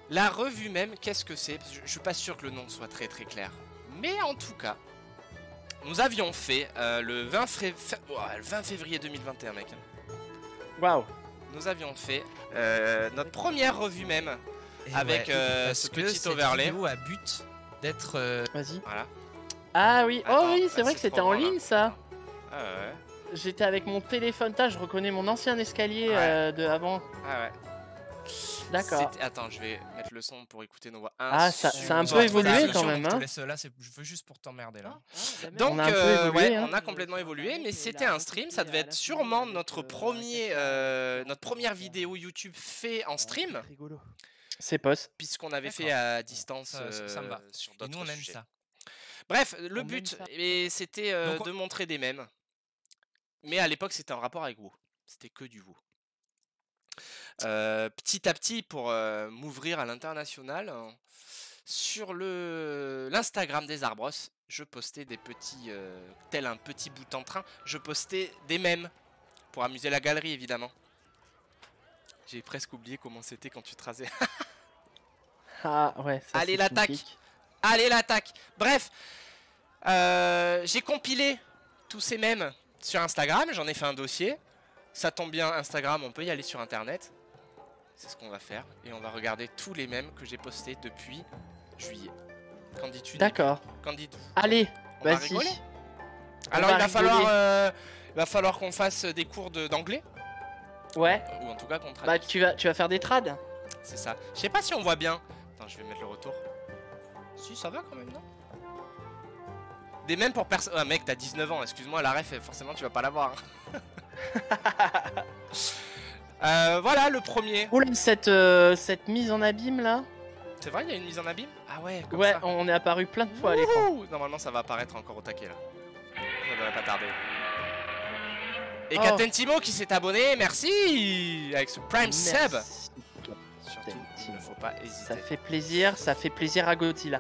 La revue même, qu'est-ce que c'est? Je suis pas sûr que le nom soit très très clair. Mais en tout cas, nous avions fait le 20 février 2021, mec. Waouh. Nous avions fait notre première revue même. Et avec ce petit overlay. Cette vidéo a but d'être... Vas-y. Voilà. Ah oui, Attends, oh oui, là, c'est vrai c'est que c'était trop en grand, là. ligne ça. Ah ouais. J'étais avec mon téléphone, je reconnais mon ancien escalier Ouais. de avant. Ah ouais. D'accord. Attends, je vais mettre le son pour écouter nos voix. Ah, ça a un peu insupportable. évolué quand même, Je te hein. laisse là, je veux juste pour t'emmerder là. Donc, On a un peu évolué, ouais, hein. on a complètement évolué, mais c'était un stream. Ça devait être sûrement notre première vidéo YouTube fait en stream, C'est poste. puisqu'on avait D'accord. fait à distance Ça me va. sur Et d'autres nous on aime sujets. ça. Bref, le On but, aime ça. c'était Donc, de montrer des mèmes. Mais à l'époque, c'était en rapport avec vous. C'était que du vous. Petit à petit, pour m'ouvrir à l'international, sur l'Instagram des Arbros, je postais des petits, tel un petit bout en train, je postais des mèmes pour amuser la galerie, évidemment. J'ai presque oublié comment c'était quand tu te rasais. Ah ouais, ça Allez, c'est l'attaque. mythique. Allez, l'attaque. Bref, j'ai compilé tous ces mèmes sur Instagram, j'en ai fait un dossier. Ça tombe bien, Instagram, on peut y aller sur internet. C'est ce qu'on va faire. Et on va regarder tous les mèmes que j'ai postés depuis juillet. Qu'en dis-tu? D'accord. Qu'en dites-vous? Allez, On va vas-y. rigoler. On Alors va il va falloir qu'on fasse des cours d'anglais. Ouais. Ou en tout cas qu'on Bah traduise. tu vas faire des trades. C'est ça. Je sais pas si on voit bien. Attends, je vais mettre le retour. Si, ça va quand même, non? Des mèmes pour personne. Ah mec, t'as 19 ans, excuse-moi, la ref, forcément tu vas pas l'avoir. Voilà le premier. Oula, cette mise en abîme là. C'est vrai, il y a une mise en abîme? Ah ouais, comme Ouais, ça. on est apparu plein de fois à l'écran. Ouh, normalement ça va apparaître encore au taquet là. Ça devrait pas tarder. Et Oh. Captain Timo qui s'est abonné, merci. Avec ce Prime Merci, Sub. Captain Surtout, il Timo. ne faut pas Ça hésiter. fait plaisir à Godzilla.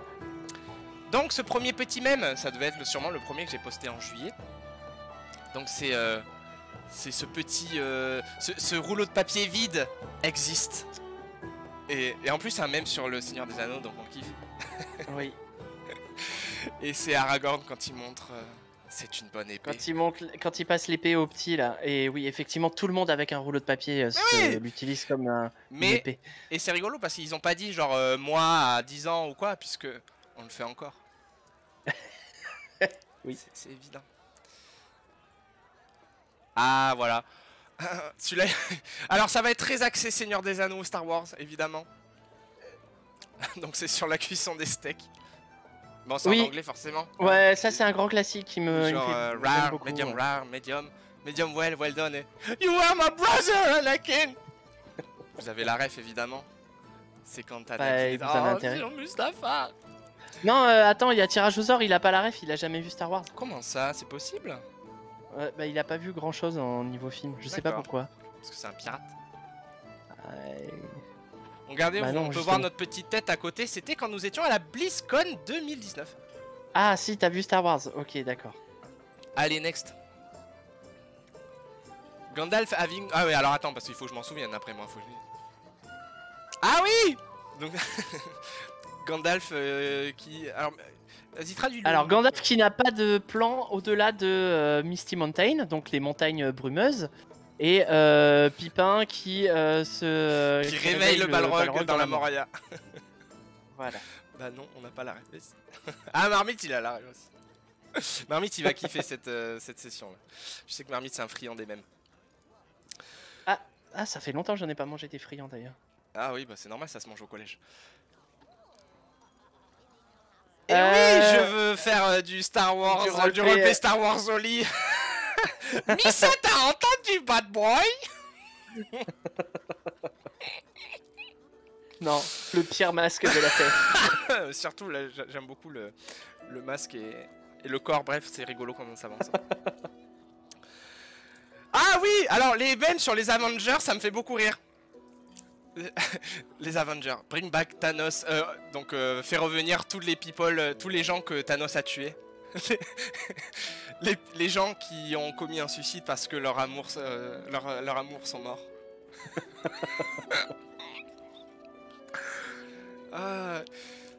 Donc ce premier petit mème, ça devait être sûrement le premier que j'ai posté en juillet. Donc c'est ce petit, ce rouleau de papier vide existe. Et en plus c'est un mème sur le Seigneur des Anneaux, donc on kiffe. Oui. Et c'est Aragorn quand il montre, c'est une bonne épée. Quand il passe l'épée au petit là. Et oui, effectivement, tout le monde avec un rouleau de papier oui l'utilise comme une Mais épée. et c'est rigolo parce qu'ils ont pas dit genre moi à 10 ans ou quoi, puisque on le fait encore. Oui. C'est évident. Ah voilà. Celui-là. Alors ça va être très axé Seigneur des Anneaux, Star Wars, évidemment. Donc c'est sur la cuisson des steaks. Bon, c'est Oui. en anglais forcément. Ouais, ça c'est un grand classique qui me. Genre il me fait- rare, j'aime beaucoup, medium ouais. rare, medium well done. Et You are my brother, Anakin. Vous avez la ref évidemment. C'est quand Bah, Anakin. vous avez Oh, intérêt. Jean Mustapha. Non, attends, il y a Tirage aux Ors, il a pas la ref, il a jamais vu Star Wars. Comment ça, c'est possible? Bah, il a pas vu grand chose en niveau film, je sais pas D'accord. pourquoi. Parce que c'est un pirate. Ouais. Regardez, Bah non, on peut justement. voir notre petite tête à côté. C'était quand nous étions à la BlizzCon 2019. Ah, si, t'as vu Star Wars, ok, d'accord. Allez, next. Gandalf having... Ah oui, alors attends, parce qu'il faut que je m'en souvienne après moi. Faut que je... Ah oui. Donc... Gandalf qui... Alors, vas-y, traduis-le. Alors, Gandalf qui n'a pas de plan au-delà de Misty Mountain, donc les montagnes brumeuses, et Pipin qui Qui réveille le Balrog dans la mort. Moria. Voilà. Bah non, on n'a pas la réponse. Ah, Marmite, il a la réponse. Marmite, il va kiffer cette session-là. Je sais que Marmite, c'est un friand des mêmes. Ah, ça fait longtemps que j'en ai pas mangé des friands d'ailleurs. Ah oui, bah c'est normal, ça se mange au collège. Et Euh, oui, je veux faire du Star Wars, du du roleplay, roleplay Star Wars au lit. Missa, t'as entendu, bad boy? Non, le pire masque de la Terre. Surtout, là, j'aime beaucoup le masque et le corps, bref, c'est rigolo comment ça avance. Ah oui, alors les bench sur les Avengers, ça me fait beaucoup rire. Les Avengers, bring back Thanos, donc fait revenir tous les people, tous les gens que Thanos a tués. les gens qui ont commis un suicide parce que leur amour sont morts. Ah,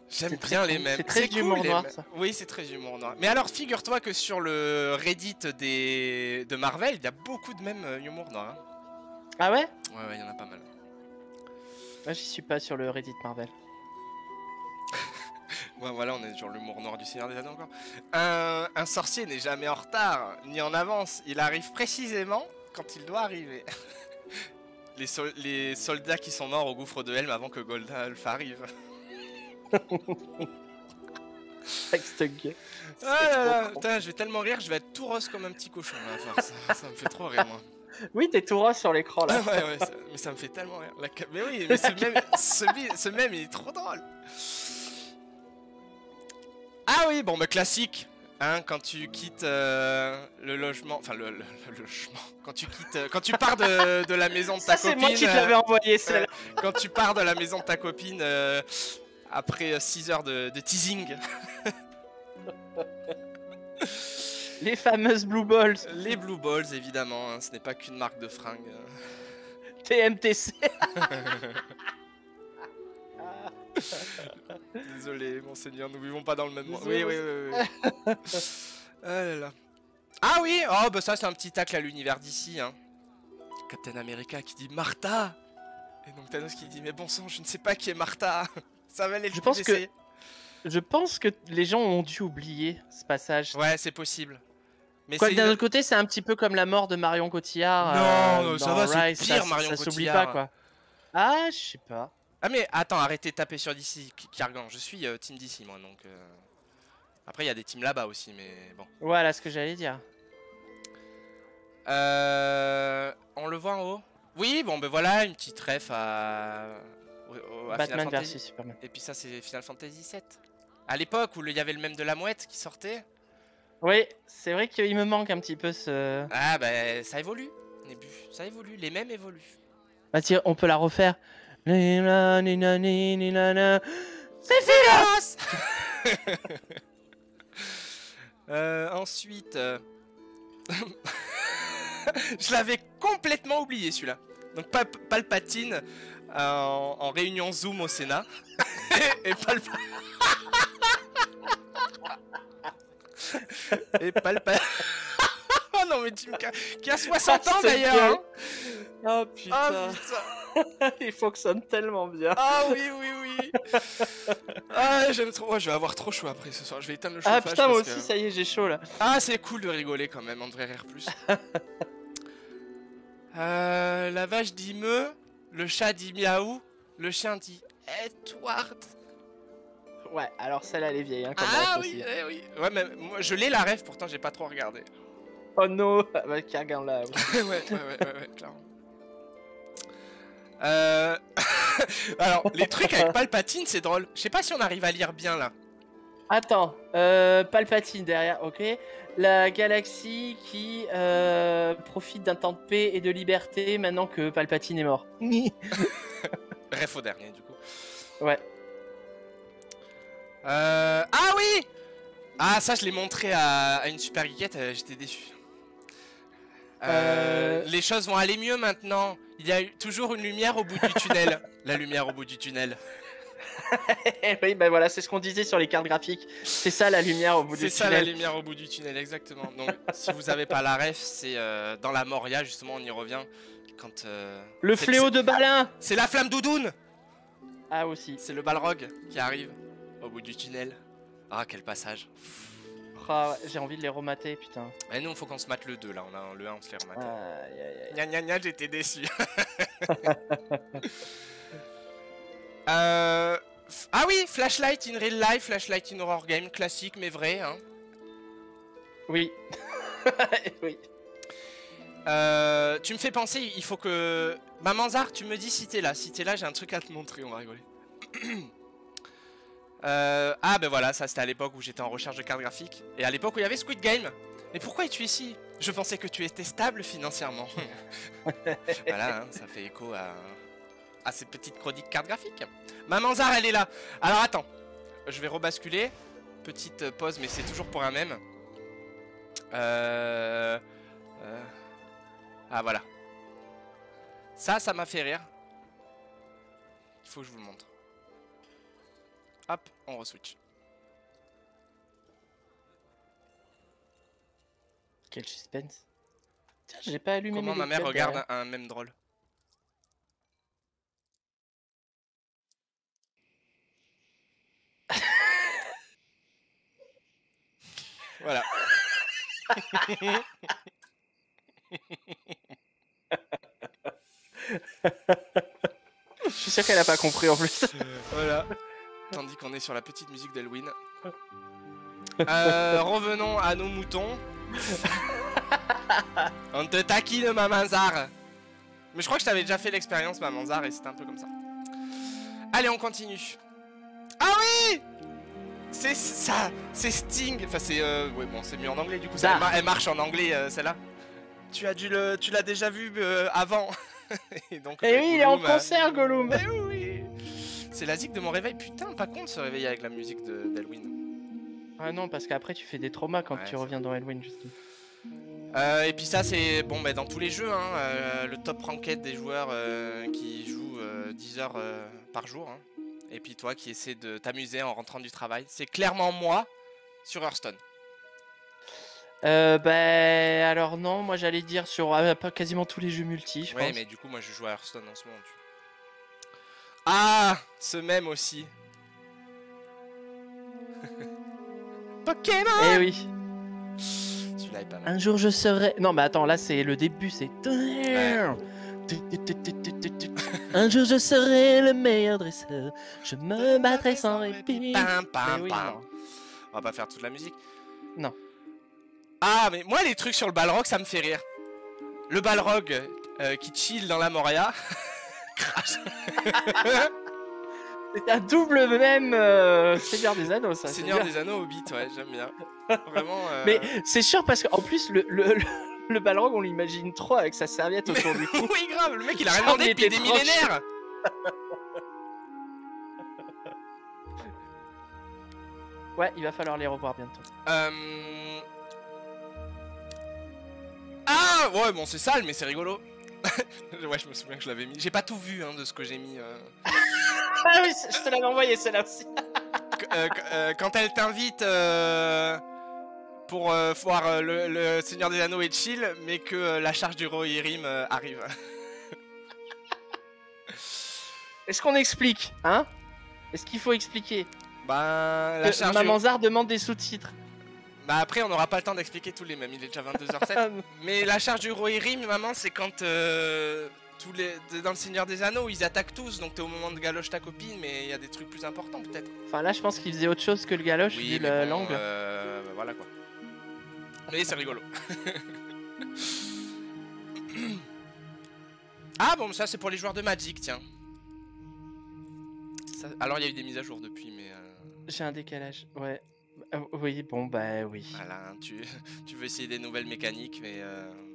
j'aime C'est très bien les cool. mèmes. C'est très d'humour les noir, mèmes. ça. Oui, c'est très d'humour noir. Mais alors, figure-toi que sur le Reddit de Marvel, il y a beaucoup de mèmes humour noir. Hein. Ah ouais? Ouais, il y en a pas mal. Moi, j'y suis pas sur le Reddit Marvel. Ouais, voilà, on est sur l'humour noir du Seigneur des Anneaux encore. Un sorcier n'est jamais en retard, ni en avance. Il arrive précisément quand il doit arriver. Les soldats qui sont morts au gouffre de Helm avant que Gandalf arrive. Avec cette gueule. C'est Ah là trop là, con. putain, je vais tellement rire, je vais être tout rose comme un petit cochon là, à force. Ça me fait trop rire, moi. Oui, t'es tout rose sur l'écran là. Ouais, ouais, mais ça me fait tellement rire. Mais oui, mais ce même, il est trop drôle. Ah oui, bon, bah classique. Hein, quand tu quittes le logement, enfin le logement, quand tu pars de la maison de ta Ça, c'est copine, moi qui te l'avais envoyé, celle-là. quand tu pars de la maison de ta copine après 6 heures de teasing, Les fameuses Blue Balls. les Blue Balls évidemment, hein, ce n'est pas qu'une marque de fringues. TMTC. Désolé, monseigneur, nous vivons pas dans le même monde. Désolé, Oui, oui, oui, oui. Ah là là. Ah oui, oh bah ça c'est un petit tacle à l'univers d'ici. Hein. Captain America qui dit Martha. Et donc Thanos qui dit mais bon sang, je ne sais pas qui est Martha. Ça va aller le Je coup pense d'essayer. Je pense que les gens ont dû oublier ce passage. Ouais, c'est possible. Mais Quoique c'est d'un autre côté, c'est un petit peu comme la mort de Marion Cotillard. Non, ça dans va, c'est Rise, pire, Marion ça s'oublie Cotillard. pas quoi. Ah, je sais pas. Ah mais attends, arrêtez de taper sur DC, Kargan. Je suis team DC moi donc. Après il y a des teams là-bas aussi, mais bon. Voilà ce que j'allais dire. On le voit en haut. Oui, bon ben voilà, une petite ref à Batman Final Fantasy. versus Superman. Et puis ça c'est Final Fantasy 7. À l'époque où il y avait le même de la mouette qui sortait. Oui, c'est vrai qu'il me manque un petit peu ce. Ah bah ça évolue, Nébu, ça évolue, les mêmes évoluent. Bah tiens, on peut la refaire. Nina, nina, nina, nina. C'est féroce. Ensuite, je l'avais complètement oublié celui-là. Donc Palpatine en réunion Zoom au Sénat. et Palpatine. Et Palpatine. Oh non mais Jim qui a 60 ans cette d'ailleurs. gueule. Hein. Oh Ah putain. putain. Il fonctionne tellement bien. Ah oui oui oui. Ah j'aime trop. Oh, je vais avoir trop chaud après ce soir. Je vais éteindre le chauffage. Ah putain, moi parce aussi, que- ça y est, j'ai chaud là. Ah c'est cool de rigoler quand même. On devrait rire plus. La vache dit me, le chat dit miaou, le chien dit Edward. Ouais, alors celle-là, elle est vieille, hein, comme Ah ref oui, aussi. oui. Ouais, mais moi je l'ai la ref, pourtant j'ai pas trop regardé. Oh no, bah, qui regarde là. Ouais, clairement. Alors, les trucs avec Palpatine, c'est drôle. Je sais pas si on arrive à lire bien là. Attends, Palpatine derrière, ok. La galaxie qui profite d'un temps de paix et de liberté maintenant que Palpatine est mort. Ref au dernier, du coup. Ouais. Ah oui. Ah, ça, je l'ai montré à une super geekette, j'étais déçu. Les choses vont aller mieux maintenant. Il y a toujours une lumière au bout du tunnel. La lumière au bout du tunnel. Oui, bah voilà, c'est ce qu'on disait sur les cartes graphiques. C'est ça la lumière au bout du C'est ça la tunnel. lumière au bout du tunnel, exactement. Donc, si vous avez pas la ref, c'est dans la Moria, justement, on y revient. Quand, Le fléau de Balin. C'est la flamme doudoune. Ah aussi. C'est le Balrog qui arrive au bout du tunnel. Ah, quel passage. Ah, j'ai envie de les remater, putain. Mais nous, il faut qu'on se mate le 2 là. Le 1, on se les remate. Aïe, aïe, aïe. Gna gna gna, j'étais déçu. Ah oui, Flashlight in Real Life, Flashlight in Horror Game, classique mais vrai. Hein. Oui. Oui. Tu me fais penser, il faut que... Mamanzar, tu me dis si t'es là. Si t'es là, j'ai un truc à te montrer, on va rigoler. Ah ben voilà, ça c'était à l'époque où j'étais en recherche de cartes graphiques. Et à l'époque où il y avait Squid Game. Mais pourquoi es-tu ici? Je pensais que tu étais stable financièrement. Voilà, hein, ça fait écho à ces petites chroniques cartes graphiques. Mamanzar, elle est là. Alors attends, je vais rebasculer. Petite pause, mais c'est toujours pour un mème. Ah voilà. Ça m'a fait rire. Il faut que je vous le montre. Hop, on re-switch. Quel suspense. Tiens, j'ai pas allumé Comment mes ma mère lecteurs regarde derrière. un même drôle. Voilà. Je suis sûr qu'elle a pas compris en plus. Voilà. Tandis qu'on est sur la petite musique d'Halloween. Revenons à nos moutons. On te taquine, Maman Zar. Mais je crois que je t'avais déjà fait l'expérience, Maman Zar, et c'était un peu comme ça. Allez, on continue. Ah oui! C'est ça, c'est Sting. Enfin, c'est ouais, bon, c'est mieux en anglais du coup. Ça, elle marche en anglais, celle-là. Tu l'as déjà vu avant. Et donc, Et oui, il est en Gollum, concert, Gollum. eh oui. C'est la zik de mon réveil. Putain, pas con de se réveiller avec la musique d'Halloween. Ah non, parce qu'après tu fais des traumas quand Ouais, tu reviens dans Halloween, justement. Et puis ça, c'est bon, bah, dans tous les jeux, hein, le top ranked des joueurs qui jouent 10 heures par jour. Hein. Et puis toi qui essaies de t'amuser en rentrant du travail. C'est clairement moi sur Hearthstone. Bah alors non, moi j'allais dire sur pas quasiment tous les jeux multi, je Ouais, pense. mais du coup, moi je joue à Hearthstone en ce moment. Ah, ce même aussi. Pokémon. Eh oui. Celui-là est pas mal. Un jour je serai. Non, mais attends, là c'est le début, c'est. Ouais. Un jour je serai le meilleur dresseur. Je me battrai sans répit. Pam, pam, Mais oui, pam. non. On va pas faire toute la musique. Non. Ah, mais moi, les trucs sur le Balrog, ça me fait rire. Le Balrog qui chill dans la Moria. Crash. C'est un double même Seigneur des Anneaux, ça. Seigneur des Anneaux Hobbit, ouais, j'aime bien. Vraiment. Mais c'est sûr parce qu'en plus, le Balrog, on l'imagine trop avec sa serviette autour du cou. Oui, grave, le mec il a rien J'en demandé depuis étais des proche. millénaires. Ouais, il va falloir les revoir bientôt. Ah, ouais, bon, c'est sale, mais c'est rigolo. Ouais, je me souviens que je l'avais mis. J'ai pas tout vu de ce que j'ai mis. Ah oui, je te l'avais envoyé celle-là aussi. Quand elle t'invite pour voir le Seigneur des Anneaux et chill, mais que la charge du Rohirrim arrive. Est-ce qu'on explique, hein? Est-ce qu'il faut expliquer? Bah, la charge Maman Zar demande des sous-titres. Bah après, on n'aura pas le temps d'expliquer tous les mêmes, il est déjà 22h07. Mais la charge du Rohirrim, maman, c'est quand dans le Seigneur des Anneaux, ils attaquent tous, donc t'es au moment de galoche ta copine, mais il y a des trucs plus importants peut-être. Enfin là, je pense qu'il faisait autre chose que le galoche vu l'angle. Voilà quoi. Mais c'est rigolo. Ah bon, ça c'est pour les joueurs de Magic, tiens. Ça, alors il y a eu des mises à jour depuis, mais... J'ai un décalage, ouais. Oui, bon, bah oui. Voilà, hein, tu veux essayer des nouvelles mécaniques, mais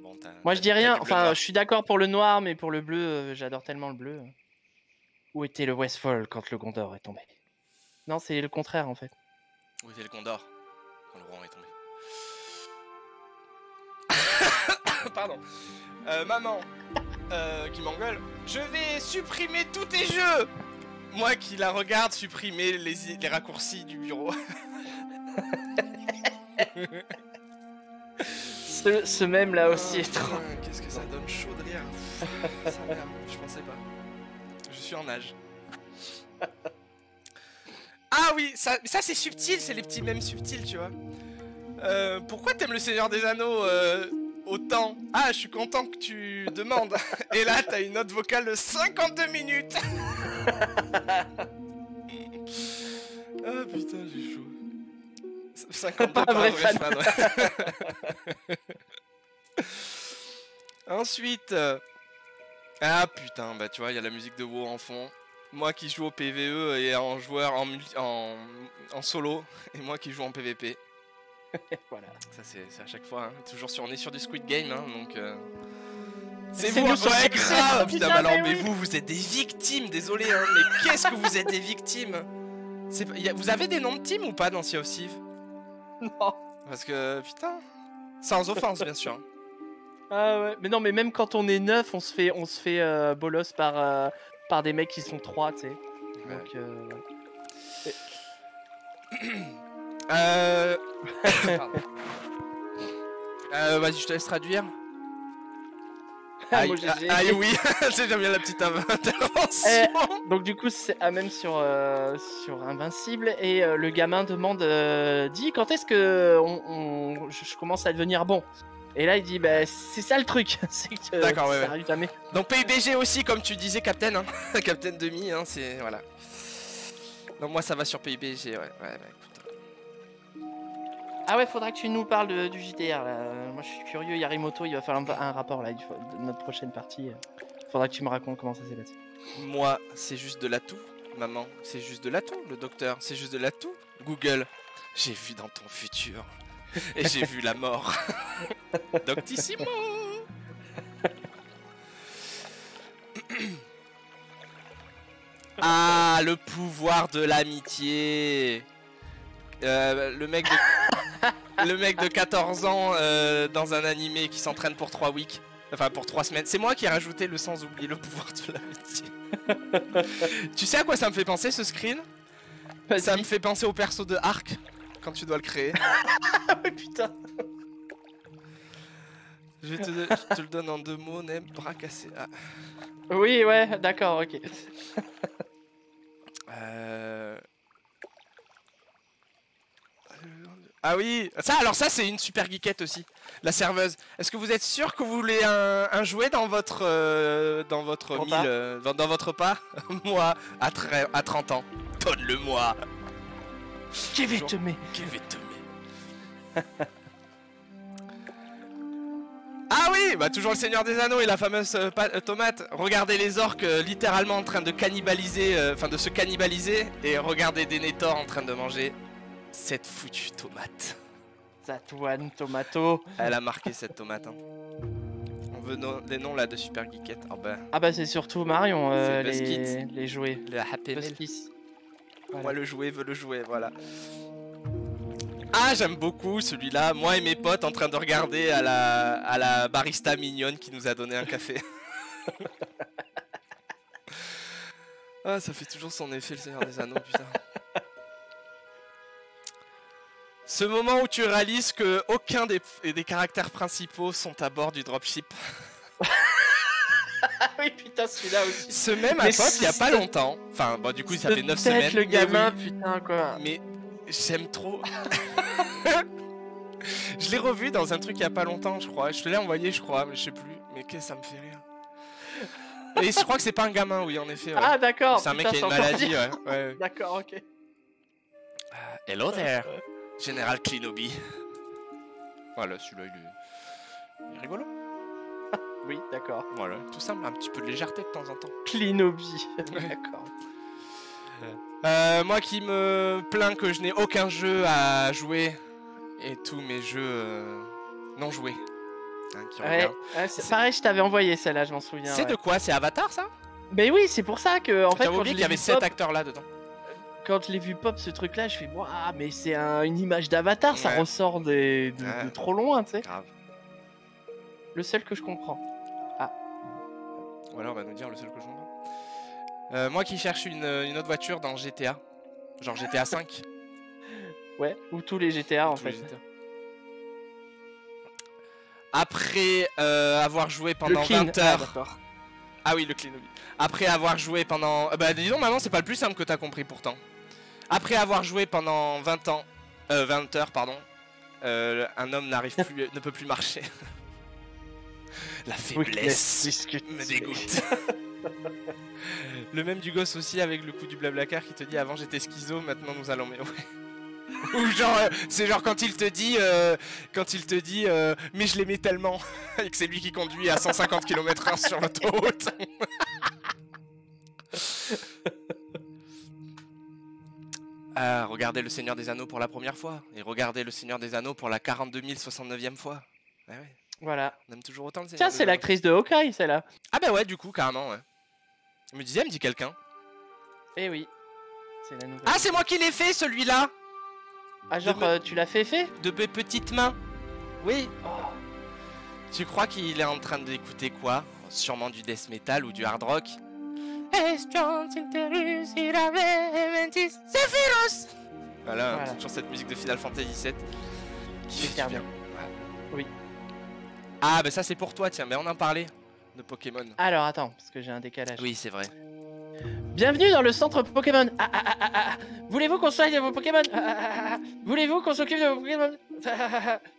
bon, moi je dis rien, du bleu enfin noir. je suis d'accord pour le noir, mais pour le bleu, j'adore tellement le bleu. Où était le Westfall quand le Gondor est tombé? Non, c'est le contraire en fait. Où était le Gondor quand le roi est tombé? Pardon. Maman, qui m'engueule. Je vais supprimer tous tes jeux. Moi qui la regarde supprimer les raccourcis du bureau. Ce même là aussi est trop. Qu'est-ce que ça donne chaud de rire. Ça merde, je pensais pas. Je suis en âge. Ah oui, ça c'est subtil, c'est les petits mèmes subtils, tu vois. Pourquoi t'aimes le Seigneur des Anneaux autant? Ah, je suis content que tu demandes. Et là, t'as une note vocale de 52 minutes. Ah putain, j'ai chaud. 52 Pas par un vrai vrai fan. ouais. Ensuite... Ah putain, bah tu vois, il y a la musique de WoW en fond. Moi qui joue au PvE et en joueur en solo. Et moi qui joue en PvP. Voilà. Ça c'est à chaque fois, hein. Toujours on est sur du Squid Game, hein, donc... C'est vous, nous sur ouais, Squid Game, grave. putain, Putain, alors, mais mais oui. vous êtes des victimes, désolé, hein, mais qu'est-ce que vous êtes des victimes? Vous avez des noms de team ou pas dans Sea of Thieves? Non. Parce que, putain... Sans offense, bien sûr. Ah ouais. Mais non, mais même quand on est 9, on se fait bolos par des mecs qui sont 3, tu sais. Ouais. Donc, ouais. Pardon. Vas-y, je te laisse traduire. Moi, j'ai- Aïe, oui, j'aime bien la petite intervention. Donc du coup c'est même sur Invincible et le gamin demande dit quand est-ce que je commence à devenir bon et là il dit bah c'est ça le truc c'est que D'accord, ouais, ça ouais. arrive jamais. Donc PUBG aussi, comme tu disais, Captain, hein. Captain Demi, hein, c'est voilà. Donc moi ça va sur PUBG, ouais, écoute. Ah ouais faudra que tu nous parles du JDR là. Moi je suis curieux Yarimoto il va faire un rapport là de notre prochaine partie. Faudra que tu me racontes comment ça s'est passé. Moi, c'est juste de l'atout, maman, c'est juste de l'atout, le docteur, c'est juste de l'atout. Google, j'ai vu dans ton futur et j'ai vu la mort. Doctissimo. Ah, le pouvoir de l'amitié. Le mec de 14 ans dans un animé qui s'entraîne pour 3 weeks. Enfin, pour 3 semaines. C'est moi qui ai rajouté le sans oublier le pouvoir de l'amitié. Tu sais à quoi ça me fait penser ce screen? Ça me fait penser au perso de Ark quand tu dois le créer. Ah ouais putain. Je te le donne en 2 mots, Nem, bras cassés. Ah. Oui ouais d'accord ok. Ah oui, ça c'est une super geekette aussi, la serveuse. Est-ce que vous êtes sûr que vous voulez un jouet dans votre Repas. dans votre repas? Moi, à 30 ans, donne-le-moi. Qui vais te mettre. Ah oui, bah toujours le Seigneur des Anneaux et la fameuse tomate. Regardez les orques littéralement en train de cannibaliser, de se cannibaliser, et regardez Denethor en train de manger cette foutue tomate. Zatoine Tomato. Elle a marqué cette tomate. Hein. On veut les noms là de super geekette. Oh bah, Ah bah c'est surtout Marion C'est Buzz Kids. les jouets. le Happy Buzz Meal. Kiss. Voilà. Moi le jouet veut le jouet, voilà. Ah, j'aime beaucoup celui-là. Moi et mes potes en train de regarder à la barista mignonne qui nous a donné un café. Ah, ça fait toujours son effet, le Seigneur des Anneaux, putain. Ce moment où tu réalises que aucun des caractères principaux sont à bord du dropship. Ah oui putain celui-là aussi. Ce même Mais pote il y a pas c'est- longtemps. Enfin, bon, du coup, ça Ce fait 9 tête, semaines. le mais gamin oui. putain quoi. Mais j'aime trop. Je l'ai revu dans un truc il y a pas longtemps, je crois. Je te l'ai envoyé, je crois, mais je sais plus. Mais qu'est-ce que ça me fait rire. Et je crois que c'est pas un gamin, oui, en effet. Ouais. Ah d'accord. C'est un mec putain, qui a une c'est encore maladie, pire. ouais. D'accord ok. Hello there, Général Klinobi. Voilà, celui-là, il est rigolo. Oui d'accord. Voilà, tout simple, un petit peu de légèreté de temps en temps. Clinobi. D'accord. Moi qui me plains que je n'ai aucun jeu à jouer et tous mes jeux non joués. Hein, qui Ouais, reviennent. c'est pareil, je t'avais envoyé celle-là, je m'en souviens. C'est ouais. de quoi? C'est Avatar ça? Mais oui, c'est pour ça que en fait J'avais quand oublié je qu'il y avait l'ai vu 7 pop, acteurs là dedans. quand je l'ai vu pop ce truc là, je fais waouh, mais c'est une image d'Avatar, ça Ouais. ressort de Ouais. trop loin, tu sais. Grave. Le seul que je comprends. Ou alors on va nous dire le seul que je comprends. Moi qui cherche une autre voiture dans GTA. Genre GTA 5. Ouais, ou tous les GTA en Tous les fait. GTA. Après avoir joué pendant Le clean. 20 Ah, heures. d'accord. Ah oui, le clean hobby. Après avoir joué pendant... bah disons maman, c'est pas le plus simple que t'as compris pourtant. Après avoir joué pendant 20 ans... 20 heures, pardon. Un homme n'arrive plus... ne peut plus marcher. La faiblesse me dégoûte. Le même du gosse aussi avec le coup du blablacar qui te dit avant j'étais schizo, maintenant nous allons... Mais ouais. Ou genre, c'est genre quand il te dit, mais je l'aimais tellement, et que c'est lui qui conduit à 150 km/h sur l'autoroute. Regardez le Seigneur des Anneaux pour la première fois, et regardez le Seigneur des Anneaux pour la 42 069e fois. Ouais, ouais. Voilà. On aime toujours autant le Seigneur Tiens, des c'est Anneaux. l'actrice de Hawkeye, celle-là. Ah bah ouais, du coup, carrément, ouais. Elle me disait, elle me dit quelqu'un. Eh oui. C'est la nouvelle. Ah, c'est moi qui l'ai fait, celui-là. Ah, genre, tu l'as fait De mes petites mains. Oui. Oh. Tu crois qu'il est en train d'écouter quoi? Sûrement du death metal ou du hard rock. Voilà, Voilà. toujours cette musique de Final Fantasy VII. Qui fait Super du bien. bien. Ouais. Oui. Ah, bah ça c'est pour toi, tiens, mais on en parlait de Pokémon. Alors attends, parce que j'ai un décalage. Oui, c'est vrai. Bienvenue dans le centre Pokémon. Voulez-vous qu'on soigne vos Pokémon? Voulez-vous qu'on s'occupe de vos Pokémon?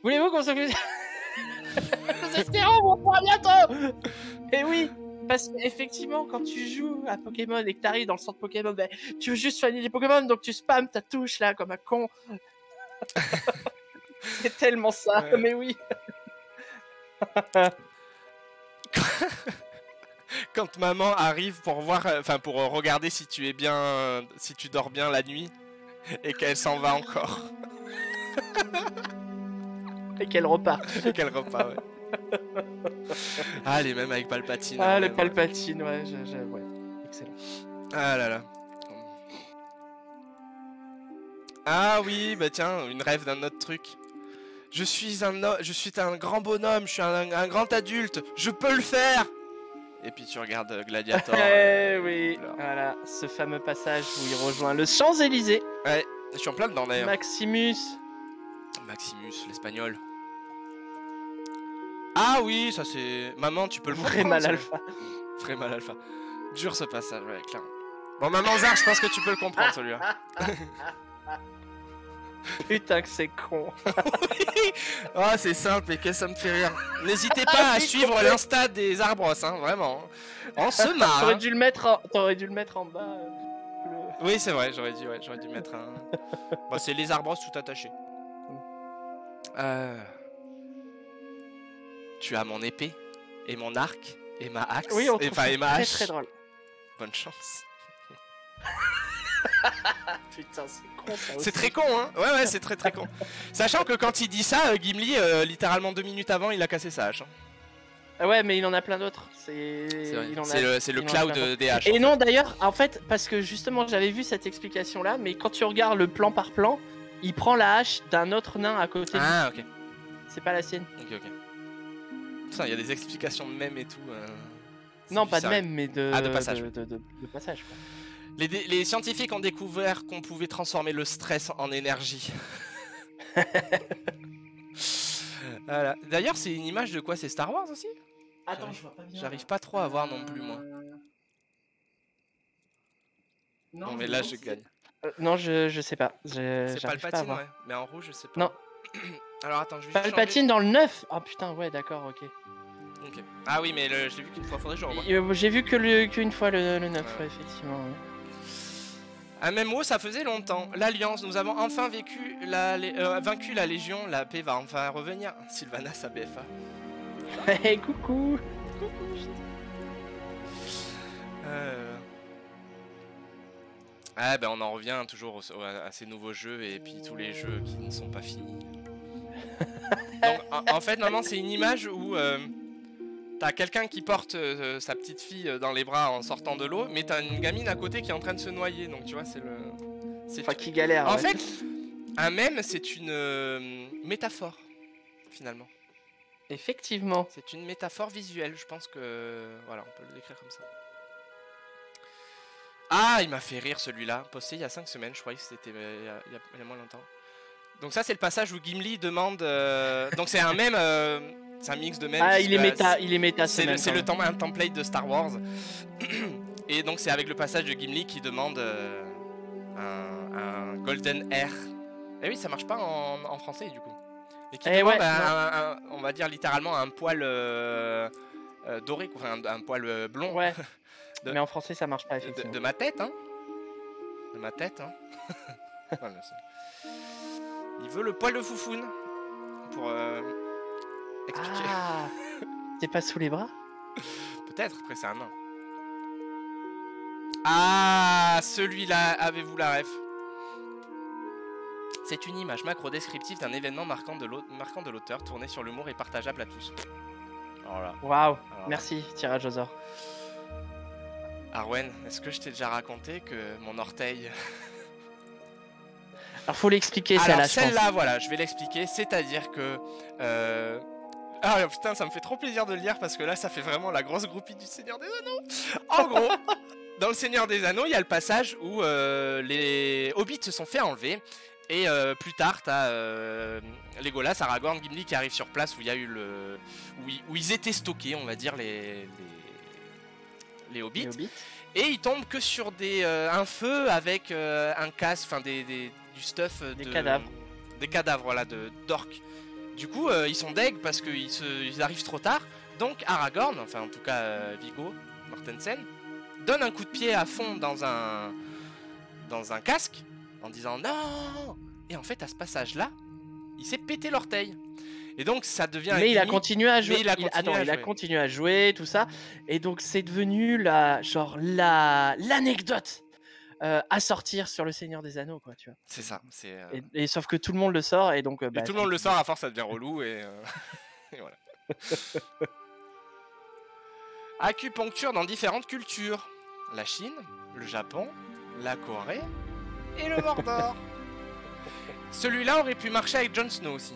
Voulez-vous qu'on s'occupe Nous espérons vous revoir bientôt. Et oui, parce qu'effectivement, quand tu joues à Pokémon et que t'arrives dans le centre Pokémon, ben, tu veux juste soigner les Pokémon, donc tu spammes ta touche là comme un con. C'est tellement ça, Ouais. mais oui. Quand maman arrive pour voir, enfin pour regarder si tu es bien, si tu dors bien la nuit, et qu'elle s'en va encore, Et quel repas. et qu'elle repart. Ouais. Ah, les mêmes avec Palpatine. Ah, hein, le même, Palpatine, ouais, ouais. Excellent. Ah là là. Ah oui, bah tiens, une rêve d'un autre truc. Je suis un grand bonhomme, je suis un grand adulte, je peux le faire. Et puis tu regardes Gladiator. Eh oui, alors. voilà, ce fameux passage où il rejoint le Champs-Élysées. Ouais, je suis en plein dedans d'ailleurs. Maximus. Maximus, l'espagnol. Ah oui, ça c'est... Maman, tu peux le Vrai comprendre, mal ça. alpha. Vrai mal alpha. Dur ce passage, ouais, clairement. Bon, maman Zar, je pense que tu peux le comprendre celui-là. Putain que c'est con. Oh, c'est simple, mais que ça me fait rire. N'hésitez pas à Oui, suivre complet. l'Insta des Arbros, hein, vraiment. On se marre. T'aurais hein. dû le mettre en bas. Oui, c'est vrai, j'aurais dû mettre un... Bon, c'est les Arbros tout attachés. Tu as mon épée, et mon arc, et ma axe, Oui, on et, trouve ça et ma très hache. très drôle. Bonne chance. Putain, c'est con ça aussi. C'est très con, hein. Ouais, c'est très con. Sachant que quand il dit ça, Gimli, littéralement 2 minutes avant, il a cassé sa hache. hein. Ah ouais, mais il en a plein d'autres. C'est vrai. Il en a- C'est le il en a cloud plein d'autres. des haches. Et en non, d'ailleurs, en fait, parce que justement, j'avais vu cette explication-là, mais quand tu regardes le plan par plan, il prend la hache d'un autre nain à côté. fait. de lui. Ah, ok. C'est pas la sienne. Ok. Putain, il y a des explications de mèmes et tout. C'est Non, du pas de sérieux. même, mais de, Ah, de passage. de passage. Quoi. Les scientifiques ont découvert qu'on pouvait transformer le stress en énergie. Voilà. D'ailleurs, c'est une image de quoi? C'est Star Wars aussi? Attends, je vois pas bien. J'arrive pas trop à voir non plus, moi. Non, mais là, je gagne. Non, je sais pas. C'est J'arrive pas à Palpatine, voir. ouais. Mais en rouge, je sais pas. Non. Alors attends, je vais juste Palpatine dans le 9. Ah putain, ouais, d'accord, ok. changer. Ok. Ah oui, mais je l'ai vu qu'une fois, faudrait que je revoie. J'ai vu qu'une fois le 9, Ouais. ouais, effectivement. Ouais. Un MMO, ça faisait longtemps. L'Alliance, nous avons enfin vaincu la Légion. La paix va enfin revenir. Sylvanas à BFA. Hey, coucou. Ah ben on en revient toujours à ces nouveaux jeux et puis tous les jeux qui ne sont pas finis. Donc en fait normalement c'est une image où t'as quelqu'un qui porte sa petite fille dans les bras en sortant de l'eau, mais t'as une gamine à côté qui est en train de se noyer, donc tu vois c'est le... Enfin, qui galère. En ouais. fait, un mème c'est une métaphore finalement. Effectivement. C'est une métaphore visuelle, je pense que... Voilà, on peut le décrire comme ça. Ah, il m'a fait rire celui-là, posté il y a 5 semaines, je croyais que c'était il y a moins longtemps. Donc ça c'est le passage où Gimli demande... Donc c'est un mème, c'est un mix de mèmes. Ah, puisque, il est méta. c'est un template de Star Wars. Et donc c'est avec le passage de Gimli qui demande un Golden Air. Et oui, ça marche pas en français du coup. Et qui demande, ouais, on va dire littéralement un poil doré, quoi, enfin un poil blond. Ouais. De- Mais en français, ça marche pas, effectivement. De ma tête, hein. De ma tête, hein. Voilà, il veut le poil de foufoune pour expliquer. Ah. T'es pas sous les bras? Peut-être, après c'est un nain. Ah, celui-là, avez-vous la ref? C'est une image macro descriptive d'un événement marquant de l'auteur, tourné sur l'humour et partageable à tous. Voilà. Waouh. Alors, Merci, tirage au sort. Arwen, est-ce que je t'ai déjà raconté que mon orteil... Alors, faut l'expliquer, Alors celle-là, je pense. celle-là, voilà, je vais l'expliquer, c'est-à-dire que... Ah putain, ça me fait trop plaisir de le lire parce que là, ça fait vraiment la grosse groupie du Seigneur des Anneaux. En gros, dans le Seigneur des Anneaux, il y a le passage où les hobbits se sont fait enlever Et plus tard, t'as Legolas, Aragorn, Gimli qui arrivent sur place où il y a eu où ils étaient stockés, on va dire, les hobbits. Les hobbits. Et ils tombent que sur un feu avec un casque, enfin du stuff. Des cadavres. Des cadavres, voilà, d'orques. Du coup, ils sont deg parce qu'ils arrivent trop tard. Donc Aragorn, enfin en tout cas Viggo Mortensen, donne un coup de pied à fond dans un casque en disant non. Et en fait, à ce passage-là, il s'est pété l'orteil. Et donc ça devient. Mais il a continué à jouer. Il a continué à jouer, tout ça. Et donc c'est devenu l'anecdote à sortir sur le Seigneur des Anneaux, quoi, tu vois. C'est ça. Et sauf que tout le monde le sort et donc. Et tout le monde le sort, à force ça devient relou et voilà. Acupuncture dans différentes cultures. La Chine, le Japon, la Corée et le Mordor. Celui-là aurait pu marcher avec Jon Snow aussi.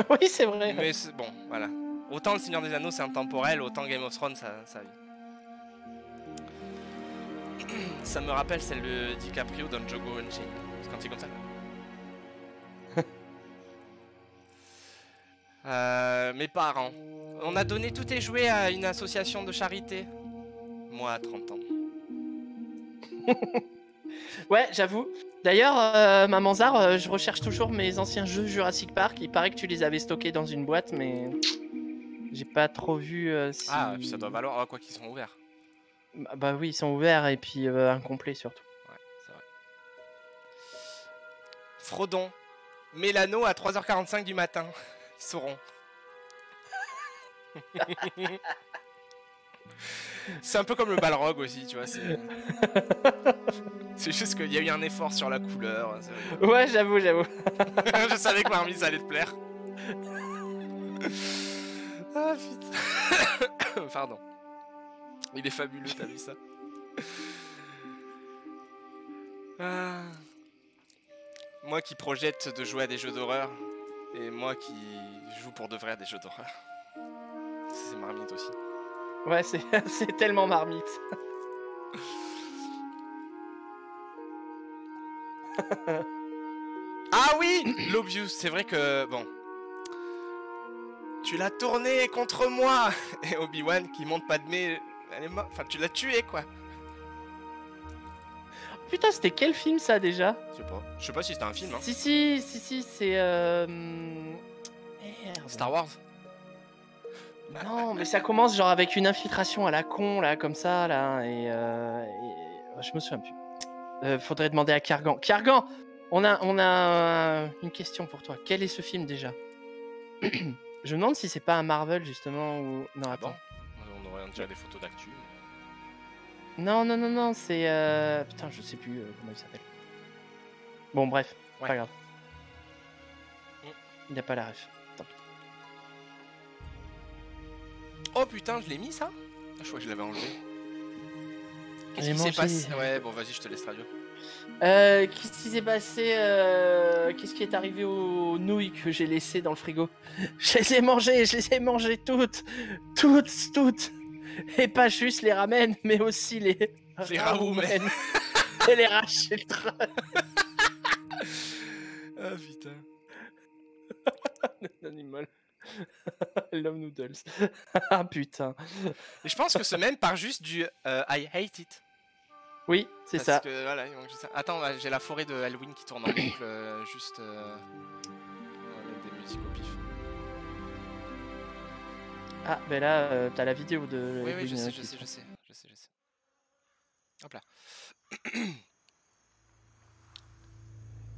Oui, c'est vrai. Mais bon, voilà. Autant le Seigneur des Anneaux c'est intemporel, autant Game of Thrones ça vit. Ça me rappelle celle de DiCaprio dans Django Unchained. C'est quand il est comme ça. Mes parents. On a donné tous tes jouets à une association de charité. Moi à 30 ans. Ouais, j'avoue. D'ailleurs, Maman Zar, je recherche toujours mes anciens jeux Jurassic Park. Il paraît que tu les avais stockés dans une boîte, mais j'ai pas trop vu si... Ah, puis ça doit valoir quoi qu'ils sont ouverts. Bah oui, ils sont ouverts et puis incomplets surtout. Ouais, c'est vrai. Frodon. Mélano à 3h45 du matin. Ils sauront. C'est un peu comme le Balrog aussi, tu vois. C'est juste qu'il y a eu un effort sur la couleur. Ouais, j'avoue. Je savais que Marmite ça allait te plaire. Ah putain. Pardon. Il est fabuleux, t'as vu ça? Moi qui projette de jouer à des jeux d'horreur et moi qui joue pour de vrai à des jeux d'horreur. C'est Marmite aussi. Ouais, c'est tellement Marmite. Ah oui, l'Obvious, c'est vrai que bon. Tu l'as tourné contre moi. Et Obi-Wan qui monte Padmé, elle est morte. Enfin, tu l'as tué quoi. Putain, c'était quel film ça déjà? Je sais pas si c'était un film. Hein. Si, c'est Merde. Star Wars. Non, mais ça commence genre avec une infiltration à la con là, comme ça là, et je me souviens plus. Faudrait demander à Kergan. Kergan, on a une question pour toi. Quel est ce film déjà? Je me demande si c'est pas un Marvel justement ou non. Attends. Bon, on aurait déjà des photos d'actu. Non, c'est putain, je sais plus comment il s'appelle. Bon bref, ouais. Pas grave. Il n'y a pas la ref. Tant pis. Oh putain, je l'ai mis ça? Je crois que je l'avais enlevé. Qu'est-ce qui s'est passé? Ouais, bon vas-y, je te laisse traduire. Qu'est-ce qui s'est passé? Qu'est-ce qui est arrivé aux nouilles que j'ai laissées dans le frigo? Je les ai mangées toutes. Et pas juste les ramen, mais aussi les ramen. Et les rachèteras. Ah putain. Animal. Love noodles. Ah putain. Et je pense que ce même part juste du I hate it. Oui, c'est ça. Parce que, voilà, attends, j'ai la forêt de Halloween qui tourne en boucle, juste... on va mettre des musiques au pif. Ah, ben là, t'as la vidéo de... Oui, je sais. Hop là.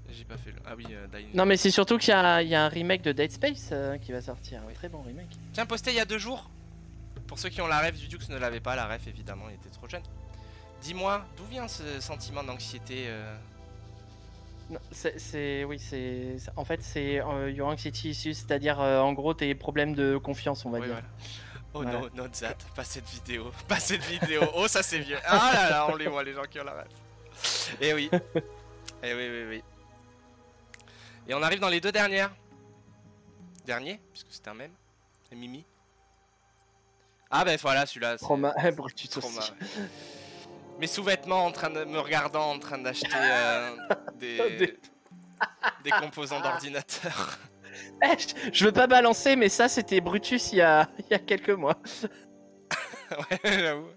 J'ai pas fait le... Ah oui, Dying. Non, mais c'est surtout qu'il y a un remake de Dead Space qui va sortir. Oui. Très bon remake. Tiens, posté il y a 2 jours. Pour ceux qui ont la ref, Dudux ne l'avait pas, la ref, évidemment, il était trop jeune. Dis-moi, d'où vient ce sentiment d'anxiété En fait, c'est your anxiety issues, c'est-à-dire en gros tes problèmes de confiance, on va dire. Voilà. Oh voilà. No, not that, pas cette vidéo. Oh, ça c'est vieux. Ah là là, on les voit, les gens qui ont la ref. Eh oui. Oui. Et on arrive dans les 2 dernières. Dernier, puisque c'est un même. Et Mimi. Ah ben voilà, celui-là. Trauma, Brutus aussi. Mes sous-vêtements en train de me regardant en train d'acheter des des composants d'ordinateur. Eh, je veux pas balancer, mais ça, c'était Brutus il y a quelques mois. Ouais, j'avoue.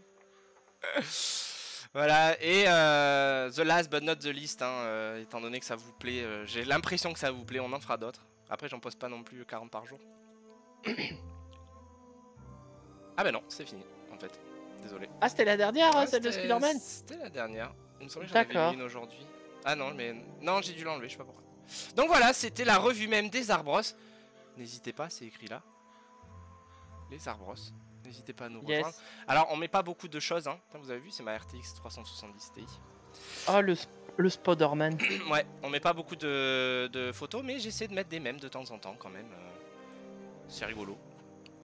Voilà, et the last but not the least, hein, étant donné que ça vous plaît, j'ai l'impression que ça vous plaît, on en fera d'autres. Après, j'en poste pas non plus 40 par jour. Ah bah non, c'est fini, en fait. Désolé. Ah, c'était la dernière, Ouais, celle de c'était- Spider-Man? C'était la dernière. Il me semblait que j'en avais D'accord. mis une aujourd'hui. Ah non, mais non, j'ai dû l'enlever, je sais pas pourquoi. Donc voilà, c'était la revue même des Arbros. N'hésitez pas, c'est écrit là. Les Arbros. N'hésitez pas à nous rejoindre. Yes. Alors, on met pas beaucoup de choses, hein. Comme vous avez vu, c'est ma RTX 370 Ti. Oh, le Spider-Man. Ouais, on met pas beaucoup de photos, mais j'essaie de mettre des mèmes de temps en temps quand même. C'est rigolo.